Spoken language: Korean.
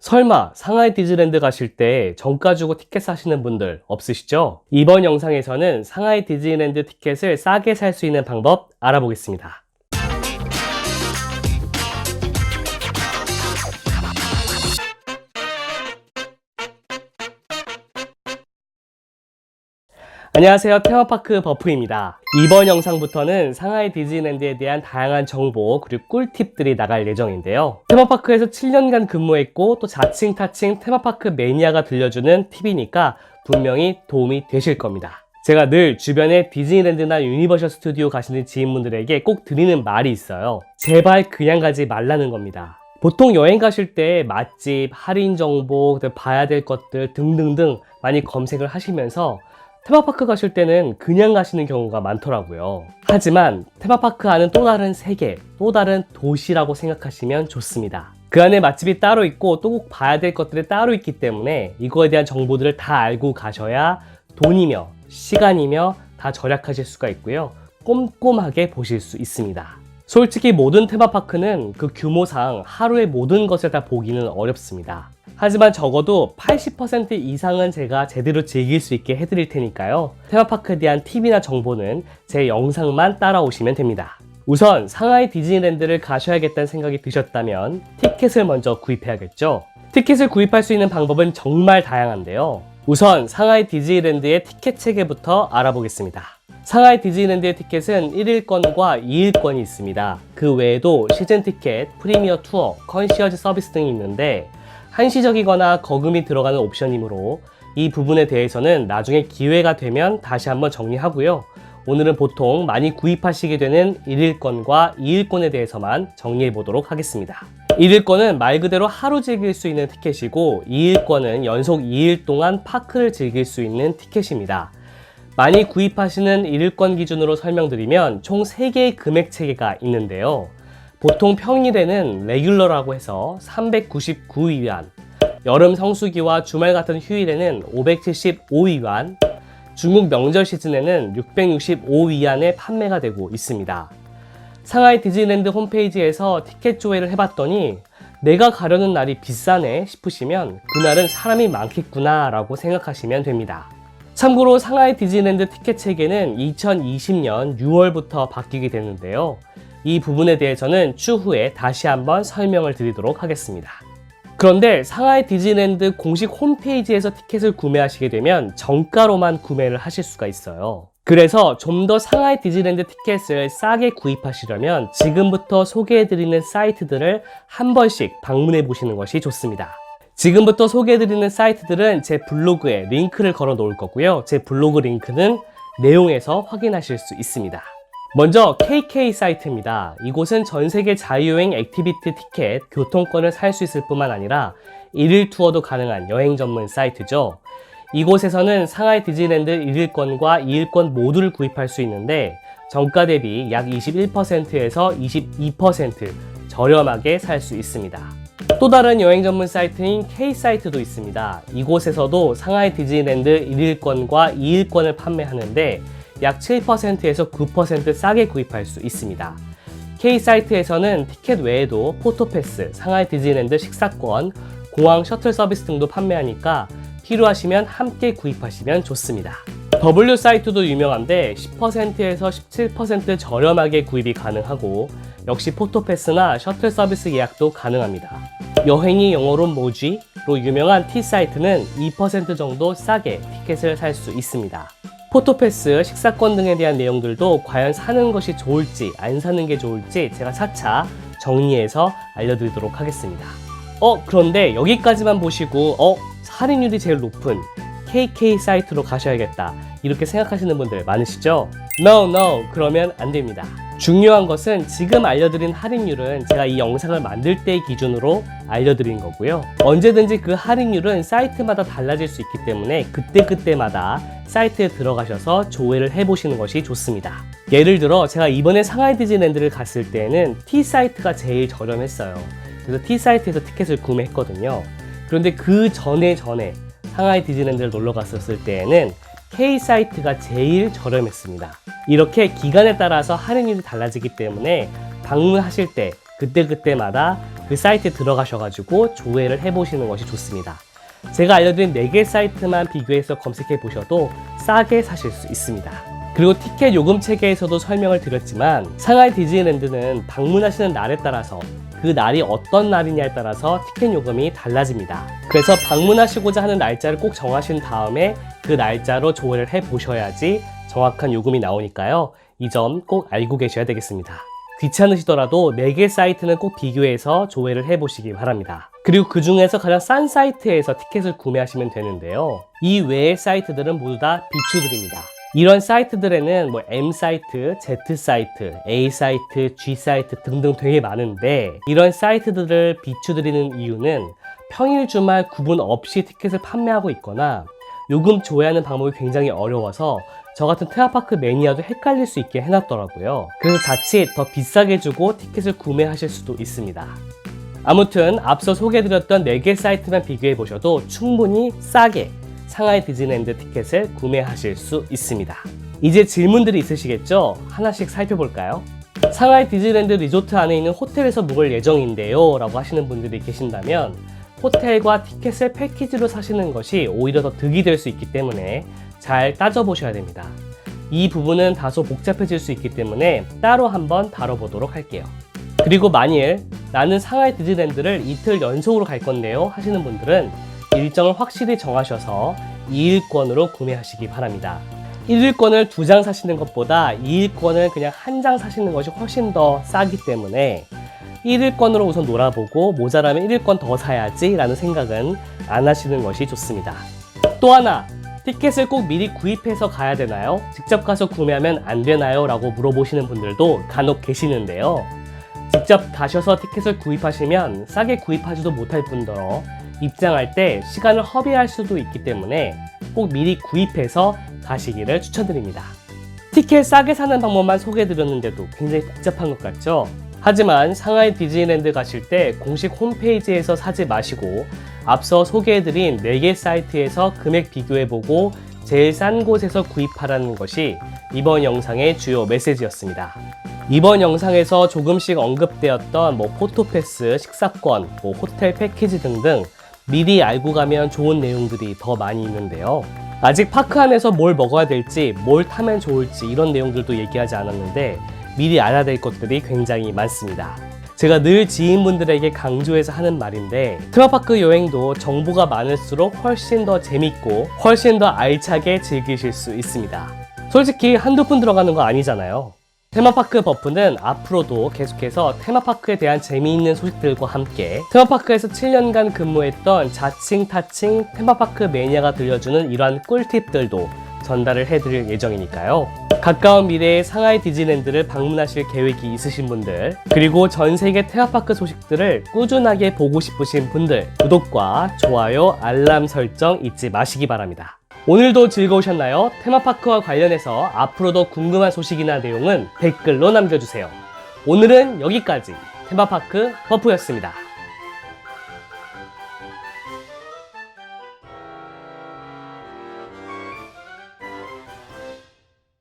설마 상하이 디즈니랜드 가실 때 정가 주고 티켓 사시는 분들 없으시죠? 이번 영상에서는 상하이 디즈니랜드 티켓을 싸게 살 수 있는 방법 알아보겠습니다. 안녕하세요, 테마파크 버프입니다. 이번 영상부터는 상하이 디즈니랜드에 대한 다양한 정보 그리고 꿀팁들이 나갈 예정인데요. 테마파크에서 7년간 근무했고 또 자칭 타칭 테마파크 매니아가 들려주는 팁이니까 분명히 도움이 되실 겁니다. 제가 늘 주변에 디즈니랜드나 유니버셜 스튜디오 가시는 지인분들에게 꼭 드리는 말이 있어요. 제발 그냥 가지 말라는 겁니다. 보통 여행 가실 때 맛집, 할인 정보, 봐야 될 것들 등등등 많이 검색을 하시면서 테마파크 가실 때는 그냥 가시는 경우가 많더라고요. 하지만 테마파크 안은 또 다른 세계, 또 다른 도시라고 생각하시면 좋습니다. 그 안에 맛집이 따로 있고 또 꼭 봐야 될 것들이 따로 있기 때문에 이거에 대한 정보들을 다 알고 가셔야 돈이며 시간이며 다 절약하실 수가 있고요. 꼼꼼하게 보실 수 있습니다. 솔직히 모든 테마파크는 그 규모상 하루에 모든 것을 다 보기는 어렵습니다. 하지만 적어도 80% 이상은 제가 제대로 즐길 수 있게 해드릴 테니까요. 테마파크에 대한 팁이나 정보는 제 영상만 따라오시면 됩니다. 우선 상하이 디즈니랜드를 가셔야겠다는 생각이 드셨다면 티켓을 먼저 구입해야겠죠. 티켓을 구입할 수 있는 방법은 정말 다양한데요. 우선 상하이 디즈니랜드의 티켓 체계부터 알아보겠습니다. 상하이 디즈니랜드의 티켓은 1일권과 2일권이 있습니다. 그 외에도 시즌 티켓, 프리미어 투어, 컨시어지 서비스 등이 있는데 한시적이거나 거금이 들어가는 옵션이므로 이 부분에 대해서는 나중에 기회가 되면 다시 한번 정리하고요. 오늘은 보통 많이 구입하시게 되는 1일권과 2일권에 대해서만 정리해 보도록 하겠습니다. 1일권은 말 그대로 하루 즐길 수 있는 티켓이고 2일권은 연속 2일 동안 파크를 즐길 수 있는 티켓입니다. 많이 구입하시는 1일권 기준으로 설명드리면 총 3개의 금액 체계가 있는데요. 보통 평일에는 레귤러라고 해서 399위안, 여름 성수기와 주말 같은 휴일에는 575위안, 중국 명절 시즌에는 665위안에 판매가 되고 있습니다. 상하이 디즈니랜드 홈페이지에서 티켓 조회를 해봤더니 내가 가려는 날이 비싸네 싶으시면 그날은 사람이 많겠구나 라고 생각하시면 됩니다. 참고로 상하이 디즈니랜드 티켓 체계는 2020년 6월부터 바뀌게 되는데요. 이 부분에 대해서는 추후에 다시 한번 설명을 드리도록 하겠습니다. 그런데 상하이 디즈니랜드 공식 홈페이지에서 티켓을 구매하시게 되면 정가로만 구매를 하실 수가 있어요. 그래서 좀 더 상하이 디즈니랜드 티켓을 싸게 구입하시려면 지금부터 소개해드리는 사이트들을 한 번씩 방문해 보시는 것이 좋습니다. 지금부터 소개해드리는 사이트들은 제 블로그에 링크를 걸어 놓을 거고요. 제 블로그 링크는 내용에서 확인하실 수 있습니다. 먼저 KK 사이트입니다. 이곳은 전세계 자유여행 액티비티 티켓, 교통권을 살 수 있을 뿐만 아니라 1일 투어도 가능한 여행 전문 사이트죠. 이곳에서는 상하이 디즈니랜드 1일권과 2일권 모두를 구입할 수 있는데 정가 대비 약 21%에서 22% 저렴하게 살 수 있습니다. 또 다른 여행 전문 사이트인 K사이트도 있습니다. 이곳에서도 상하이 디즈니랜드 1일권과 2일권을 판매하는데 약 7%에서 9% 싸게 구입할 수 있습니다. K사이트에서는 티켓 외에도 포토패스, 상하이 디즈니랜드 식사권, 공항 셔틀 서비스 등도 판매하니까 필요하시면 함께 구입하시면 좋습니다. W사이트도 유명한데 10%에서 17% 저렴하게 구입이 가능하고 역시 포토패스나 셔틀 서비스 예약도 가능합니다. 여행이 영어로 뭐지? 로 유명한 T사이트는 2% 정도 싸게 티켓을 살 수 있습니다. 포토패스, 식사권 등에 대한 내용들도 과연 사는 것이 좋을지 안 사는 게 좋을지 제가 차차 정리해서 알려드리도록 하겠습니다. 그런데 여기까지만 보시고 할인율이 제일 높은 KK 사이트로 가셔야겠다 이렇게 생각하시는 분들 많으시죠? No, 그러면 안 됩니다. 중요한 것은 지금 알려드린 할인율은 제가 이 영상을 만들 때의 기준으로 알려드린 거고요. 언제든지 그 할인율은 사이트마다 달라질 수 있기 때문에 그때마다 사이트에 들어가셔서 조회를 해보시는 것이 좋습니다. 예를 들어 제가 이번에 상하이 디즈니랜드를 갔을 때는 T사이트가 제일 저렴했어요. 그래서 T사이트에서 티켓을 구매했거든요. 그런데 그 전에 상하이 디즈니랜드를 놀러 갔었을 때에는 K사이트가 제일 저렴했습니다. 이렇게 기간에 따라서 할인율이 달라지기 때문에 방문하실 때 그때마다 그 사이트에 들어가셔가지고 조회를 해보시는 것이 좋습니다. 제가 알려드린 4개 사이트만 비교해서 검색해 보셔도 싸게 사실 수 있습니다. 그리고 티켓 요금 체계에서도 설명을 드렸지만 상하이 디즈니랜드는 방문하시는 날에 따라서 그 날이 어떤 날이냐에 따라서 티켓 요금이 달라집니다. 그래서 방문하시고자 하는 날짜를 꼭 정하신 다음에 그 날짜로 조회를 해 보셔야지 정확한 요금이 나오니까요. 이 점 꼭 알고 계셔야 되겠습니다. 귀찮으시더라도 4개 사이트는 꼭 비교해서 조회를 해보시기 바랍니다. 그리고 그 중에서 가장 싼 사이트에서 티켓을 구매하시면 되는데요. 이 외의 사이트들은 모두 다 비추드립니다. 이런 사이트들에는 M 사이트, Z 사이트, A 사이트, G 사이트 등등 되게 많은데 이런 사이트들을 비추드리는 이유는 평일 주말 구분 없이 티켓을 판매하고 있거나 요금 조회하는 방법이 굉장히 어려워서 저 같은 테마파크 매니아도 헷갈릴 수 있게 해놨더라고요. 그래서 자칫 더 비싸게 주고 티켓을 구매하실 수도 있습니다. 아무튼 앞서 소개해드렸던 4개 사이트만 비교해보셔도 충분히 싸게 상하이 디즈니랜드 티켓을 구매하실 수 있습니다. 이제 질문들이 있으시겠죠? 하나씩 살펴볼까요? 상하이 디즈니랜드 리조트 안에 있는 호텔에서 묵을 예정인데요 라고 하시는 분들이 계신다면 호텔과 티켓을 패키지로 사시는 것이 오히려 더 득이 될 수 있기 때문에 잘 따져보셔야 됩니다. 이 부분은 다소 복잡해질 수 있기 때문에 따로 한번 다뤄보도록 할게요. 그리고 만일 나는 상하이 디즈니랜드를 이틀 연속으로 갈 건데요 하시는 분들은 일정을 확실히 정하셔서 2일권으로 구매하시기 바랍니다. 1일권을 2장 사시는 것보다 2일권을 그냥 1장 사시는 것이 훨씬 더 싸기 때문에 1일권으로 우선 놀아보고 모자라면 1일권 더 사야지 라는 생각은 안 하시는 것이 좋습니다. 또 하나, 티켓을 꼭 미리 구입해서 가야 되나요? 직접 가서 구매하면 안 되나요? 라고 물어보시는 분들도 간혹 계시는데요. 직접 가셔서 티켓을 구입하시면 싸게 구입하지도 못할 뿐더러 입장할 때 시간을 허비할 수도 있기 때문에 꼭 미리 구입해서 가시기를 추천드립니다. 티켓 싸게 사는 방법만 소개해드렸는데도 굉장히 복잡한 것 같죠? 하지만 상하이 디즈니랜드 가실 때 공식 홈페이지에서 사지 마시고 앞서 소개해드린 4개 사이트에서 금액 비교해보고 제일 싼 곳에서 구입하라는 것이 이번 영상의 주요 메시지였습니다. 이번 영상에서 조금씩 언급되었던 포토패스, 식사권, 호텔 패키지 등등 미리 알고 가면 좋은 내용들이 더 많이 있는데요. 아직 파크 안에서 뭘 먹어야 될지, 뭘 타면 좋을지 이런 내용들도 얘기하지 않았는데 미리 알아야 될 것들이 굉장히 많습니다. 제가 늘 지인분들에게 강조해서 하는 말인데 테마파크 여행도 정보가 많을수록 훨씬 더 재밌고 훨씬 더 알차게 즐기실 수 있습니다. 솔직히 한두 푼 들어가는 거 아니잖아요. 테마파크 버프는 앞으로도 계속해서 테마파크에 대한 재미있는 소식들과 함께 테마파크에서 7년간 근무했던 자칭 타칭 테마파크 매니아가 들려주는 이러한 꿀팁들도 전달을 해드릴 예정이니까요. 가까운 미래에 상하이 디즈니랜드를 방문하실 계획이 있으신 분들, 그리고 전 세계 테마파크 소식들을 꾸준하게 보고 싶으신 분들, 구독과 좋아요, 알람 설정 잊지 마시기 바랍니다. 오늘도 즐거우셨나요? 테마파크와 관련해서 앞으로도 궁금한 소식이나 내용은 댓글로 남겨주세요. 오늘은 여기까지 테마파크 버프였습니다.